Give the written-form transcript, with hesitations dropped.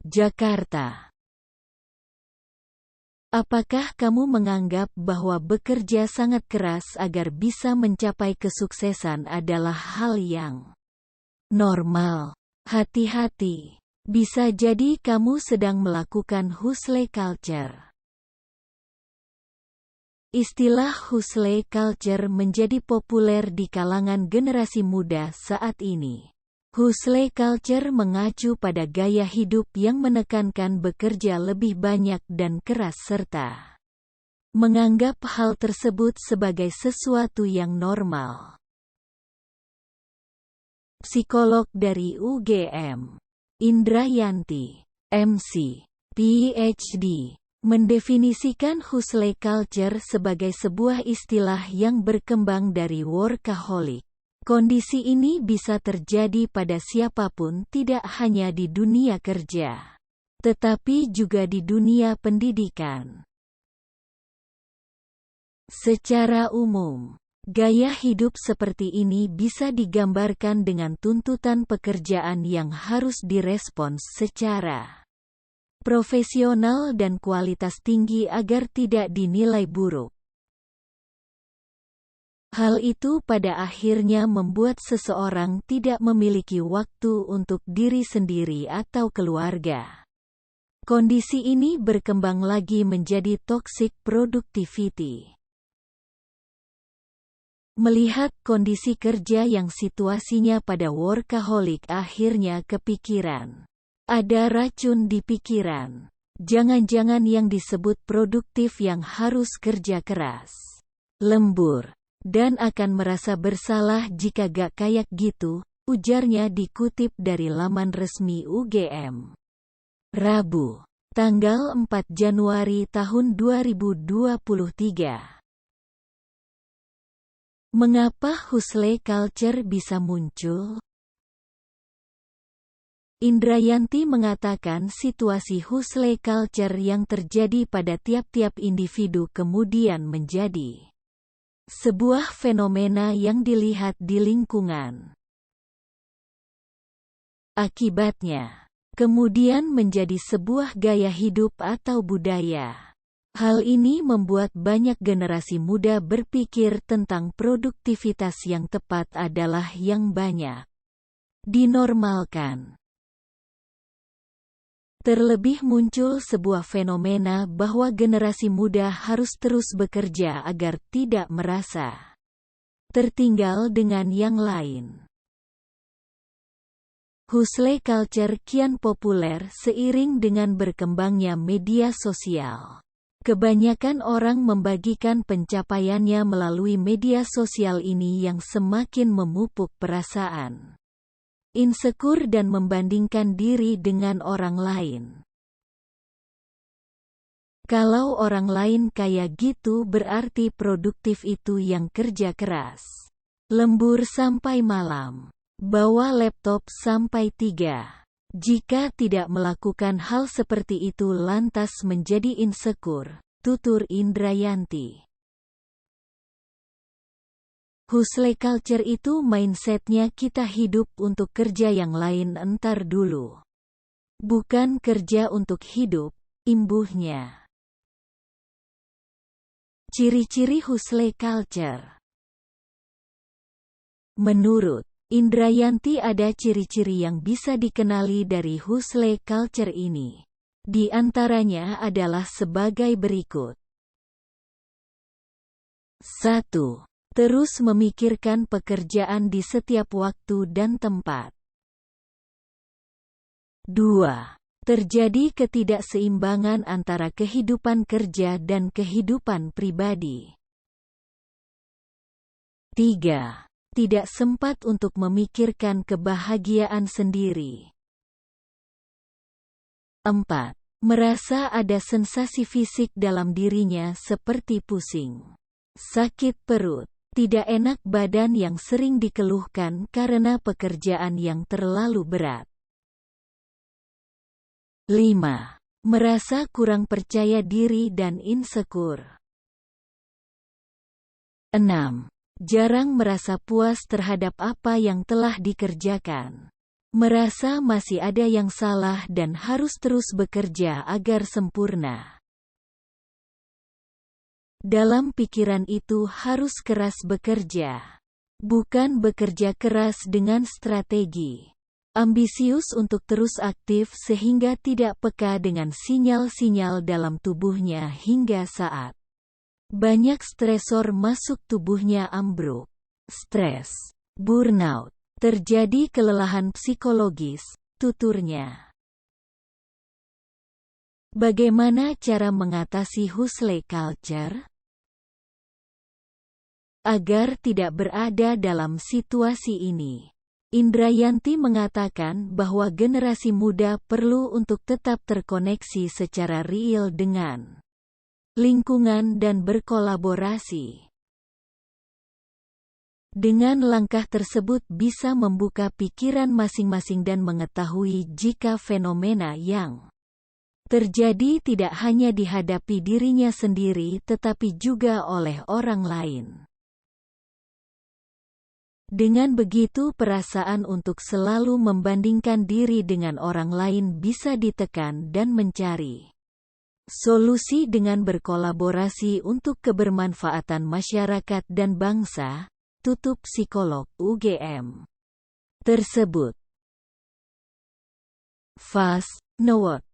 Jakarta. Apakah kamu menganggap bahwa bekerja sangat keras agar bisa mencapai kesuksesan adalah hal yang normal? Hati-hati. Bisa jadi kamu sedang melakukan hustle culture. Istilah hustle culture menjadi populer di kalangan generasi muda saat ini. Hustle culture mengacu pada gaya hidup yang menekankan bekerja lebih banyak dan keras serta menganggap hal tersebut sebagai sesuatu yang normal. Psikolog dari UGM, Indrayanti, MC, PhD, mendefinisikan hustle culture sebagai sebuah istilah yang berkembang dari workaholic. Kondisi ini bisa terjadi pada siapapun, tidak hanya di dunia kerja, tetapi juga di dunia pendidikan. Secara umum, gaya hidup seperti ini bisa digambarkan dengan tuntutan pekerjaan yang harus direspons secara profesional dan kualitas tinggi agar tidak dinilai buruk. Hal itu pada akhirnya membuat seseorang tidak memiliki waktu untuk diri sendiri atau keluarga. Kondisi ini berkembang lagi menjadi toxic productivity. Melihat kondisi kerja yang situasinya pada workaholic, akhirnya kepikiran. Ada racun di pikiran. Jangan-jangan yang disebut produktif yang harus kerja keras, lembur, dan akan merasa bersalah jika gak kayak gitu, ujarnya dikutip dari laman resmi UGM. Rabu, tanggal 4 Januari tahun 2023. Mengapa hustle culture bisa muncul? Indrayanti mengatakan situasi hustle culture yang terjadi pada tiap-tiap individu kemudian menjadi sebuah fenomena yang dilihat di lingkungan. Akibatnya, kemudian menjadi sebuah gaya hidup atau budaya. Hal ini membuat banyak generasi muda berpikir tentang produktivitas yang tepat adalah yang banyak dinormalkan. Terlebih muncul sebuah fenomena bahwa generasi muda harus terus bekerja agar tidak merasa tertinggal dengan yang lain. Hustle culture kian populer seiring dengan berkembangnya media sosial. Kebanyakan orang membagikan pencapaiannya melalui media sosial ini yang semakin memupuk perasaan insecure dan membandingkan diri dengan orang lain. Kalau orang lain kayak gitu berarti produktif itu yang kerja keras, lembur sampai malam, bawa laptop sampai 3. Jika tidak melakukan hal seperti itu lantas menjadi insecure, tutur Indrayanti. Hustle culture itu mindsetnya kita hidup untuk kerja yang lain entar dulu. Bukan kerja untuk hidup, imbuhnya. Ciri-ciri hustle culture. Menurut Indrayanti ada ciri-ciri yang bisa dikenali dari hustle culture ini. Di antaranya adalah sebagai berikut. 1. Terus memikirkan pekerjaan di setiap waktu dan tempat. 2. Terjadi ketidakseimbangan antara kehidupan kerja dan kehidupan pribadi. 3. Tidak sempat untuk memikirkan kebahagiaan sendiri. 4. Merasa ada sensasi fisik dalam dirinya seperti pusing, sakit perut, tidak enak badan yang sering dikeluhkan karena pekerjaan yang terlalu berat. 5. Merasa kurang percaya diri dan insecure. 6. Jarang merasa puas terhadap apa yang telah dikerjakan. merasa masih ada yang salah dan harus terus bekerja agar sempurna. Dalam pikiran itu harus keras bekerja. Bukan bekerja keras dengan strategi. Ambisius untuk terus aktif sehingga tidak peka dengan sinyal-sinyal dalam tubuhnya hingga saat banyak stresor masuk tubuhnya ambruk. Stres, burnout, terjadi kelelahan psikologis, tuturnya. Bagaimana cara mengatasi hustle culture? Agar tidak berada dalam situasi ini, Indrayanti mengatakan bahwa generasi muda perlu untuk tetap terkoneksi secara real dengan lingkungan dan berkolaborasi. Dengan langkah tersebut bisa membuka pikiran masing-masing dan mengetahui jika fenomena yang terjadi tidak hanya dihadapi dirinya sendiri tetapi juga oleh orang lain. Dengan begitu perasaan untuk selalu membandingkan diri dengan orang lain bisa ditekan dan mencari solusi dengan berkolaborasi untuk kebermanfaatan masyarakat dan bangsa, tutup psikolog UGM tersebut. Fast Note